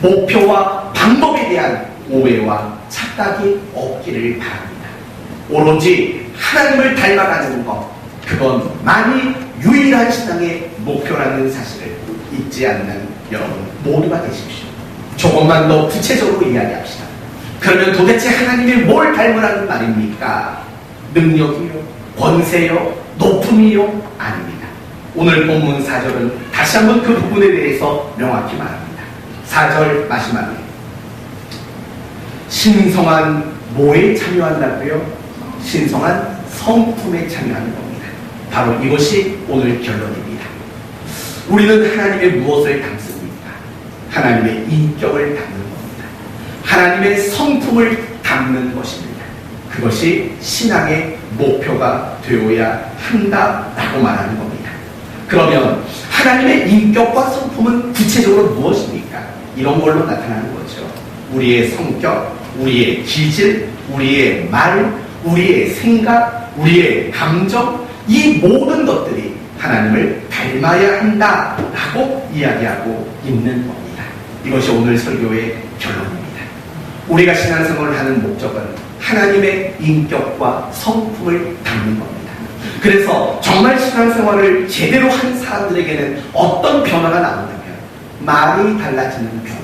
S1: 목표와 방법에 대한 오해와 착각이 없기를 바랍니다. 오로지 하나님을 닮아가는 것, 그것만이 유일한 신앙의 목표라는 사실을 잊지 않는 여러분 모두가 되십시오. 조금만 더 구체적으로 이야기합시다. 그러면 도대체 하나님이 뭘 닮으라는 말입니까? 능력이요? 권세요? 높음이요? 아닙니다. 오늘 본문 4절은 다시 한번 그 부분에 대해서 명확히 말합니다. 4절 마지막에 신성한 뭐에 참여한다고요? 신성한 성품에 참여하는 겁니다. 바로 이것이 오늘 결론입니다. 우리는 하나님의 무엇을 담습니까? 하나님의 인격을 담는 겁니다. 하나님의 성품을 담는 것입니다. 그것이 신앙의 목표가 되어야 한다라고 말하는 겁니다. 그러면 하나님의 인격과 성품은 구체적으로 무엇입니까? 이런 걸로 나타나는 거죠. 우리의 성격, 우리의 기질, 우리의 말, 우리의 생각, 우리의 감정, 이 모든 것들이 하나님을 닮아야 한다라고 이야기하고 있는 겁니다. 이것이 오늘 설교의 결론입니다. 우리가 신앙생활을 하는 목적은 하나님의 인격과 성품을 담는 겁니다. 그래서 정말 신앙생활을 제대로 한 사람들에게는 어떤 변화가 나오냐면 말이 달라지는 변화,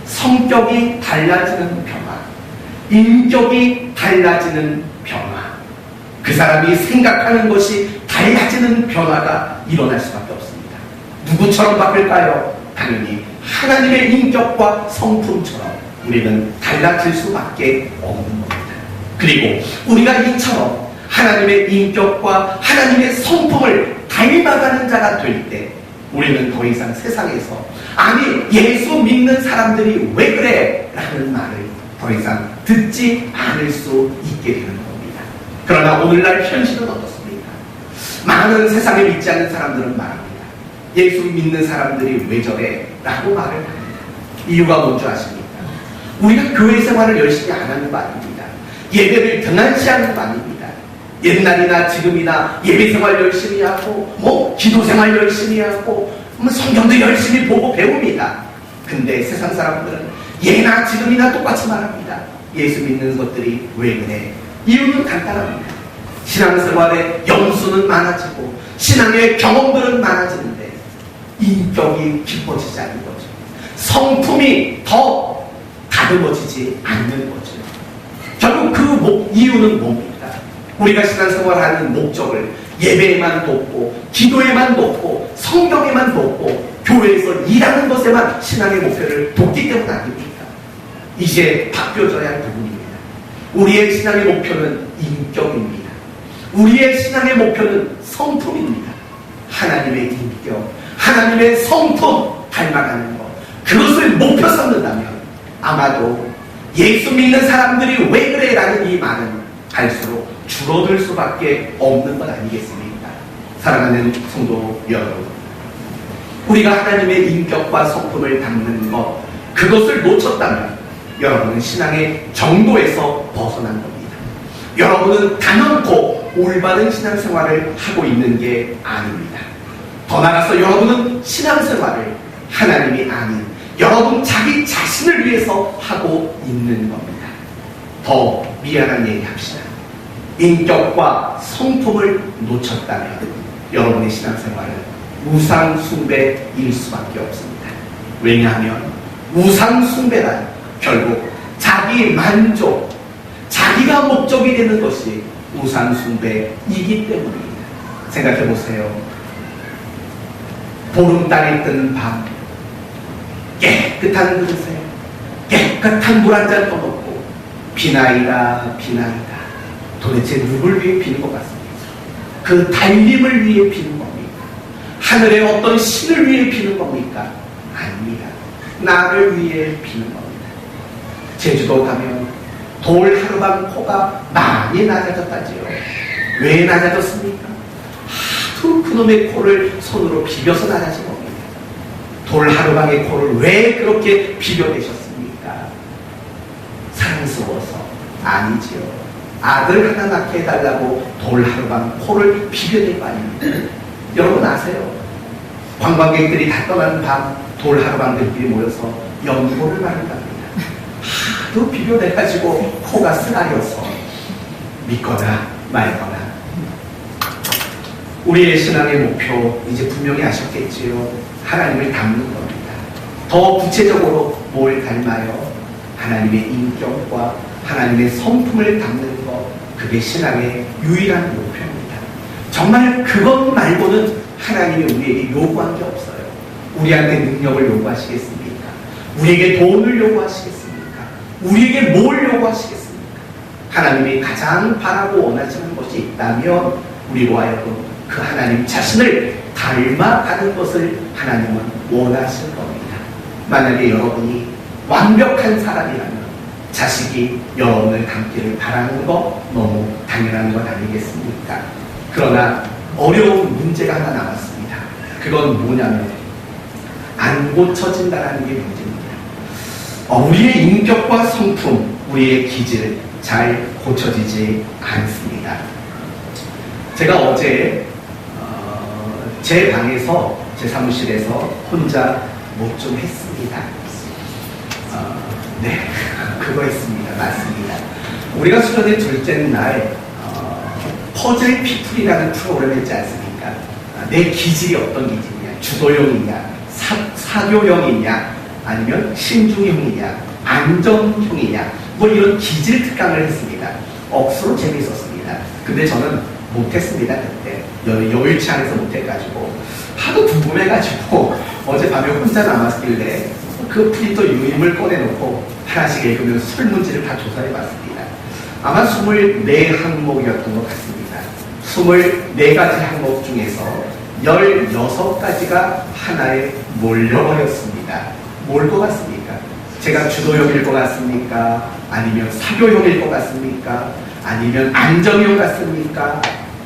S1: 성격이 달라지는 변화, 인격이 달라지는 변화, 그 사람이 생각하는 것이 달라지는 변화가 일어날 수밖에 없습니다. 누구처럼 바뀔까요? 당연히 하나님의 인격과 성품처럼 우리는 달라질 수밖에 없는 겁니다. 그리고 우리가 이처럼 하나님의 인격과 하나님의 성품을 닮아가는 자가 될 때 우리는 더 이상 세상에서 아니 예수 믿는 사람들이 왜 그래? 라는 말을 더 이상 듣지 않을 수 있게 되는 겁니다. 그러나 오늘날 현실은 어떻습니까? 많은 세상에 믿지 않는 사람들은 말합니다. 예수 믿는 사람들이 왜 저래? 라고 말을 합니다. 이유가 뭔지 아십니까? 우리가 교회 생활을 열심히 안 하는 거 아닙니다. 예배를 등한시 하는 거 아닙니다. 옛날이나 지금이나 예배 생활 열심히 하고 기도 생활 열심히 하고 성경도 열심히 보고 배웁니다. 근데 세상 사람들은 예나 지금이나 똑같이 말합니다. 예수 믿는 것들이 왜 그래? 이유는 간단합니다. 신앙생활의 연수는 많아지고 신앙의 경험들은 많아지는데 인격이 깊어지지 않는 거죠. 성품이 더 다듬어지지 않는 거죠. 결국 그 이유는 뭡니까? 우리가 신앙생활하는 목적을 예배에만 돕고 기도에만 돕고 성경에만 돕고 교회에서 일하는 것에만 신앙의 목표를 돕기 때문 아닙니까? 이제 바뀌어져야 할 부분입니다. 우리의 신앙의 목표는 인격입니다. 우리의 신앙의 목표는 성품입니다. 하나님의 인격, 하나님의 성품 닮아가는 것, 그것을 목표 삼는다면 아마도 예수 믿는 사람들이 왜 그래? 라는 이 말은 갈수록 줄어들 수밖에 없는 것 아니겠습니까? 사랑하는 성도 여러분, 우리가 하나님의 인격과 성품을 담는 것, 그것을 놓쳤다면 여러분은 신앙의 정도에서 벗어난 겁니다. 여러분은 단언코 올바른 신앙생활을 하고 있는 게 아닙니다. 더 나아가서 여러분은 신앙생활을 하나님이 아닌 여러분 자기 자신을 위해서 하고 있는 겁니다. 더 미안한 얘기 합시다. 인격과 성품을 놓쳤다면 여러분의 신앙생활은 우상숭배일 수밖에 없습니다. 왜냐하면 우상숭배란 결국 자기 만족, 자기가 목적이 되는 것이 우상숭배이기 때문입니다. 생각해보세요. 보름달이 뜨는 밤, 깨끗한 그릇에 깨끗한 물 한 잔 떠놓고 비나이다 비나이다, 도대체 누굴 위해 비는 것 같습니다. 그 달님을 위해 비는 겁니까? 하늘의 어떤 신을 위해 비는 겁니까? 아닙니다. 나를 위해 비는 겁니다. 제주도 가면 돌 하루방 코가 많이 낮아졌다지요. 왜 낮아졌습니까? 하도 그놈의 코를 손으로 비벼서 낮아진 겁니다. 돌 하루방의 코를 왜 그렇게 비벼내셨습니까? 아니지요. 아들 하나 낳게 해달라고 돌 하루방 코를 비벼댈 거 아닙니까? 여러분 아세요? 관광객들이 다 떠나는 밤 돌 하루방들끼리 모여서 연고를 바른답니다. 하도 비벼대가지고 코가 쓰라려서 믿거나 말거나. 우리의 신앙의 목표 이제 분명히 아셨겠지요. 하나님을 닮는 겁니다. 더 구체적으로 뭘 닮아요? 하나님의 인격과 하나님의 성품을 닮는 것, 그게 신앙의 유일한 목표입니다. 정말 그것 말고는 하나님이 우리에게 요구한 게 없어요. 우리한테 능력을 요구하시겠습니까? 우리에게 돈을 요구하시겠습니까? 우리에게 뭘 요구하시겠습니까? 하나님이 가장 바라고 원하시는 것이 있다면 우리로 하여금 그 하나님 자신을 닮아가는 것을 하나님은 원하시는 겁니다. 만약에 여러분이 완벽한 사람이라면 자식이 여러분을 닮기를 바라는 거 너무 당연한 것 아니겠습니까? 그러나 어려운 문제가 하나 남았습니다. 그건 뭐냐면 안 고쳐진다는 게 문제입니다. 우리의 인격과 성품, 우리의 기질 잘 고쳐지지 않습니다. 제가 어제 제 방에서 제 사무실에서 혼자 뭐 좀 했습니다. 네, 그거 했습니다. 맞습니다. 우리가 수련회 둘째 날 퍼즐 피플이라는 프로그램을 했지 않습니까? 내 기질이 어떤 기질이냐, 주도형이냐, 사교형이냐, 아니면 신중형이냐, 안정형이냐, 뭐 이런 기질 특강을 했습니다. 억수로 재미있었습니다. 근데 저는 못했습니다. 그때 여의치 않아서 못해가지고 하도 궁금해가지고 어젯밤에 혼자 남았길래 그 프린터 유임을 꺼내놓고 하나씩 읽으면서 설문지를 다 조사해봤습니다. 아마 24항목이었던 것 같습니다. 24가지 항목 중에서 16가지가 하나에 몰려버렸습니다. 뭘 것 같습니까? 제가 주도형일 것 같습니까? 아니면 사교형일 것 같습니까? 아니면 안정형 같습니까?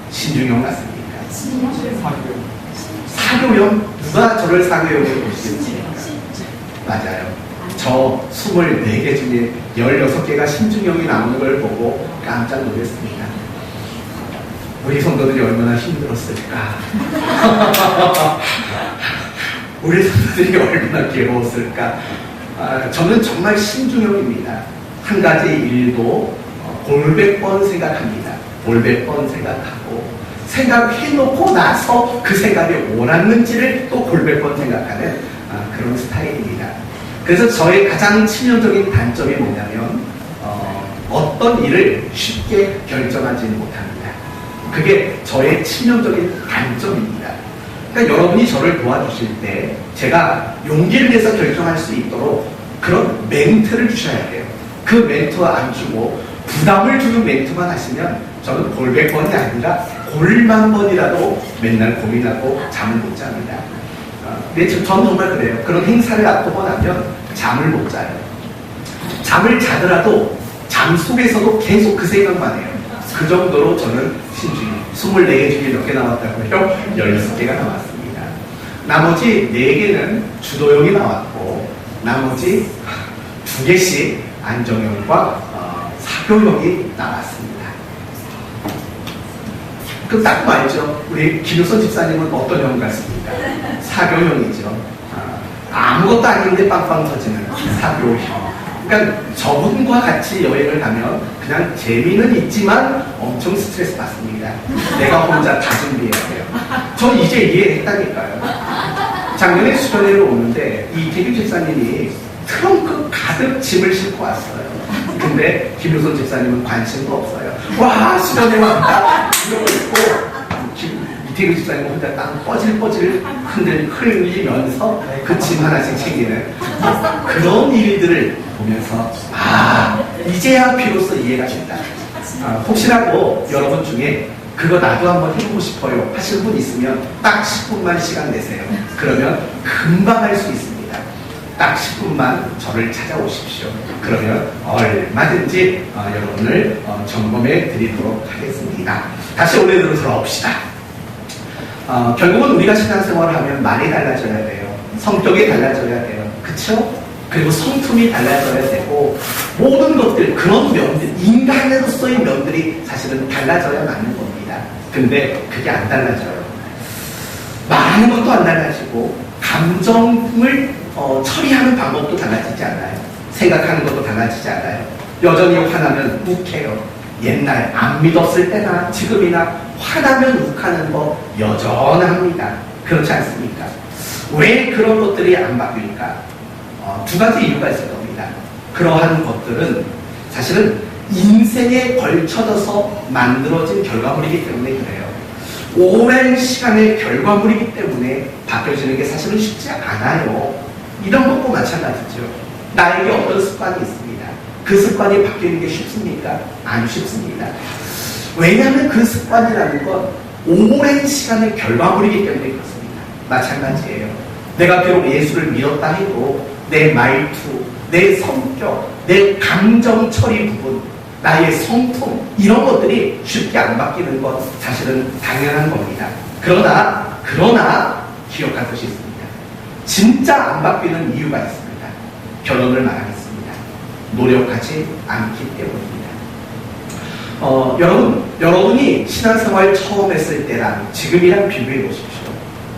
S1: 신중형 같습니까? 사교형? 누가 저를 사교형으로 보시겠습니까? 맞아요. 저 24개 중에 16개가 신중형이 나오는 걸 보고 깜짝 놀랐습니다. 우리 성도들이 얼마나 힘들었을까? 우리 성도들이 얼마나 괴로웠을까? 저는 정말 신중형입니다. 한 가지 일도 골백 번 생각합니다. 골백 번 생각하고 생각해놓고 나서 그 생각이 옳았는지를 또 골백 번 생각하는 그런 스타일입니다. 그래서 저의 가장 치명적인 단점이 뭐냐면 어떤 일을 쉽게 결정하지는 못합니다. 그게 저의 치명적인 단점입니다. 그러니까 여러분이 저를 도와주실 때 제가 용기를 내서 결정할 수 있도록 그런 멘트를 주셔야 돼요. 그 멘트 안 주고 부담을 주는 멘트만 하시면 저는 골백 번이 아니라 골만 번이라도 맨날 고민하고 잠을 못 잡니다. 근데 전 정말 그래요. 그런 행사를 앞두고 나면 잠을 못 자요. 잠을 자더라도 잠 속에서도 계속 그 생각만 해요. 그 정도로 저는 신중히 24개 중에 몇 개 나왔다고요? 16개가 나왔습니다. 나머지 4개는 주도형이 나왔고 나머지 2개씩 안정형과 사교형이 나왔습니다. 그럼 딱 알죠? 우리 김효선 집사님은 어떤 형 같습니까? 사교형이죠. 아무것도 아닌데 빵빵 터지는 사교형. 그러니까 저분과 같이 여행을 가면 그냥 재미는 있지만 엄청 스트레스 받습니다. 내가 혼자 다 준비해야 돼요. 저 이제 이해했다니까요. 작년에 수련회를 오는데 이태규 집사님이 트렁크 가득 짐을 싣고 왔어요. 근데 김효선 집사님은 관심도 없어요. 와, 수련회 왔다 이러고 있고 이태규 집사님 혼자 땀 뻐질뻐질 흘리면서 그 짐 하나씩 챙기는 그런 일들을 보면서 이제야 비로소 이해가 된다. 혹시라도 여러분 중에 그거 나도 한번 해보고 싶어요 하실 분 있으면 딱 10분만 시간 내세요. 그러면 금방 할 수 있습니다. 딱 10분만 저를 찾아오십시오. 그러면 얼마든지 여러분을 점검해 드리도록 하겠습니다. 다시 원래대로 돌아옵시다. 결국은 우리가 신앙생활을 하면 말이 달라져야 돼요. 성격이 달라져야 돼요. 그쵸? 그리고 성품이 달라져야 되고 모든 것들 그런 면들 인간으로서의 면들이 사실은 달라져야 맞는 겁니다. 근데 그게 안 달라져요. 말하는 것도 안 달라지고 감정을 처리하는 방법도 달라지지 않아요. 생각하는 것도 달라지지 않아요. 여전히 화나면 욱해요. 옛날 안 믿었을 때나 지금이나 화나면 욱하는 거 여전합니다. 그렇지 않습니까? 왜 그런 것들이 안 바뀔까? 두 가지 이유가 있을 겁니다. 그러한 것들은 사실은 인생에 걸쳐져서 만들어진 결과물이기 때문에 그래요. 오랜 시간의 결과물이기 때문에 바뀌어지는 게 사실은 쉽지 않아요. 이런 것도 마찬가지죠. 나에게 어떤 습관이 있습니다. 그 습관이 바뀌는 게 쉽습니까? 안 쉽습니다. 왜냐하면 그 습관이라는 건 오랜 시간의 결과물이기 때문에 그렇습니다. 마찬가지예요. 내가 비록 예수를 믿었다 해도 내 말투, 내 성격, 내 감정 처리 부분, 나의 성품 이런 것들이 쉽게 안 바뀌는 건 사실은 당연한 겁니다. 그러나 기억할 것이 있습니다. 진짜 안 바뀌는 이유가 있습니다. 결론을 말하겠습니다. 노력하지 않기 때문입니다. 여러분이 신앙생활 처음 했을 때랑 지금이랑 비교해 보십시오.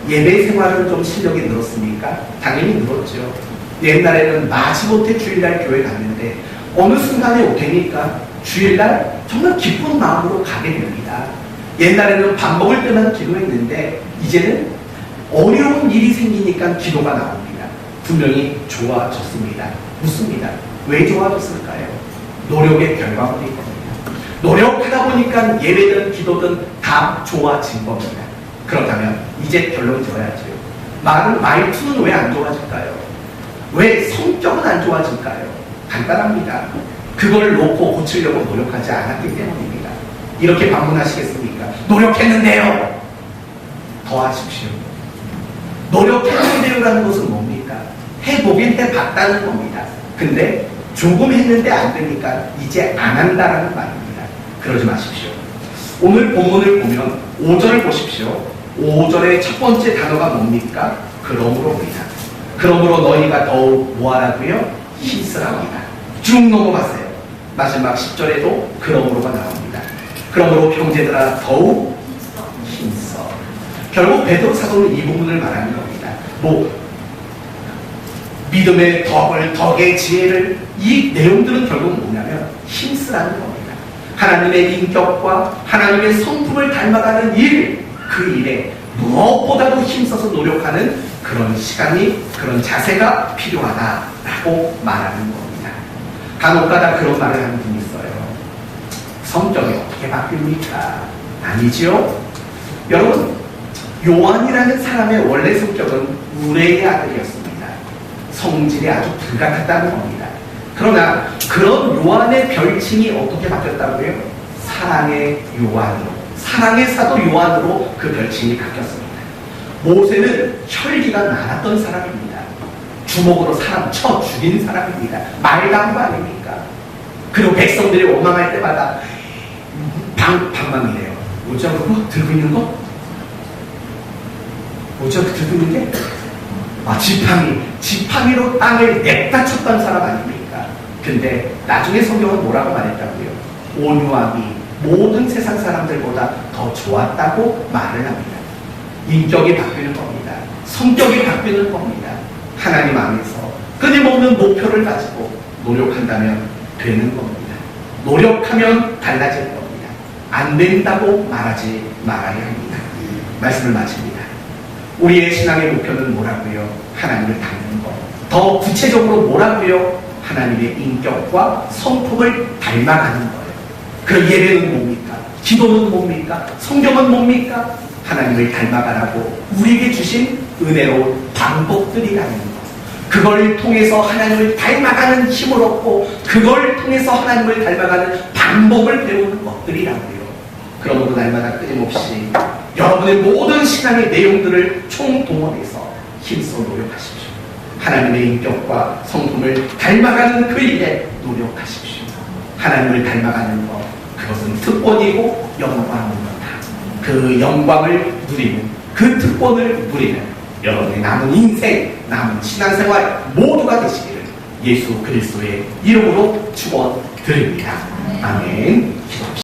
S1: 예배 생활은 좀 실력이 늘었습니까? 당연히 늘었죠. 옛날에는 마지못해 주일날 교회 갔는데 어느 순간에 되니까 주일날 정말 기쁜 마음으로 가게 됩니다. 옛날에는 밥 먹을 때만 기도했는데 이제는 어려운 일이 생기니까 기도가 나옵니다. 분명히 좋아졌습니다. 묻습니다. 왜 좋아졌을까요? 노력의 결과물일 겁니다. 노력하다 보니까 예배든 기도든 다 좋아진 겁니다. 그렇다면 이제 결론 지어야죠. 말투는 왜 안 좋아질까요? 왜 성격은 안 좋아질까요? 간단합니다. 그걸 놓고 고치려고 노력하지 않았기 때문입니다. 이렇게 방문하시겠습니까? 노력했는데요. 더 하십시오. 노력했는데요라는 것은 뭡니까? 해보긴 해봤다는 겁니다. 근데 조금 했는데 안 되니까 이제 안 한다라는 말입니다. 그러지 마십시오. 오늘 본문을 보면 5절을 보십시오. 5절의 첫 번째 단어가 뭡니까? 그러므로입니다. 그러므로 너희가 더욱 뭐하라고요? 힘쓰라고이다. 쭉 넘어갔어요. 마지막 10절에도 그러므로가 나옵니다. 그러므로 형제들아 더욱 힘써. 결국 베드로 사도는 이 부분을 말하는 겁니다. 믿음의 덕의 지혜를 이 내용들은 결국 뭐냐면 힘쓰라는 겁니다. 하나님의 인격과 하나님의 성품을 닮아가는 그 일에 무엇보다도 힘써서 노력하는 그런 시간이 그런 자세가 필요하다라고 말하는 겁니다. 간혹가다 그런 말을 하는 분이 있어요. 성격이 어떻게 바뀝니까? 아니죠. 여러분 요한이라는 사람의 원래 성격은 우레의 아들이었습니다. 성질이 아주 불같았다는 겁니다. 그러나 그런 요한의 별칭이 어떻게 바뀌었다고요? 사랑의 요한으로, 사랑의 사도 요한으로 그 별칭이 바뀌었습니다. 모세는 혈기가 많았던 사람입니다. 주먹으로 사람 쳐 죽인 사람입니다. 말단거 아닙니까? 그리고 백성들이 원망할 때마다 방망이래요. 뭐죠 그거? 들고 있는 거? 뭐죠 들고 있는 게? 지팡이로 땅을 냅다 쳤던 사람 아닙니까? 근데 나중에 성경은 뭐라고 말했다고요? 온유함이 모든 세상 사람들보다 더 좋았다고 말을 합니다. 인격이 바뀌는 겁니다. 성격이 바뀌는 겁니다. 하나님 안에서 끊임없는 목표를 가지고 노력한다면 되는 겁니다. 노력하면 달라질 겁니다. 안 된다고 말하지 말아야 합니다. 말씀을 마칩니다. 우리의 신앙의 목표는 뭐라고요? 하나님을 닮는 것. 더 구체적으로 뭐라고요? 하나님의 인격과 성품을 닮아가는 거예요. 그 예배는 뭡니까? 기도는 뭡니까? 성경은 뭡니까? 하나님을 닮아가라고 우리에게 주신 은혜로운 방법들이라는 것. 그걸 통해서 하나님을 닮아가는 힘을 얻고 그걸 통해서 하나님을 닮아가는 방법을 배우는 것들이라고요. 그러므로 날마다 끊임없이 여러분의 모든 신앙의 내용들을 총동원해서 힘써 노력하십시오. 하나님의 인격과 성품을 닮아가는 그 일에 노력하십시오. 하나님을 닮아가는 것, 그것은 특권이고 영광입니다. 그 영광을 누리는, 그 특권을 누리는 여러분의 남은 인생, 남은 신앙생활 모두가 되시기를 예수 그리스도의 이름으로 축원드립니다. 아멘. 기도합시다.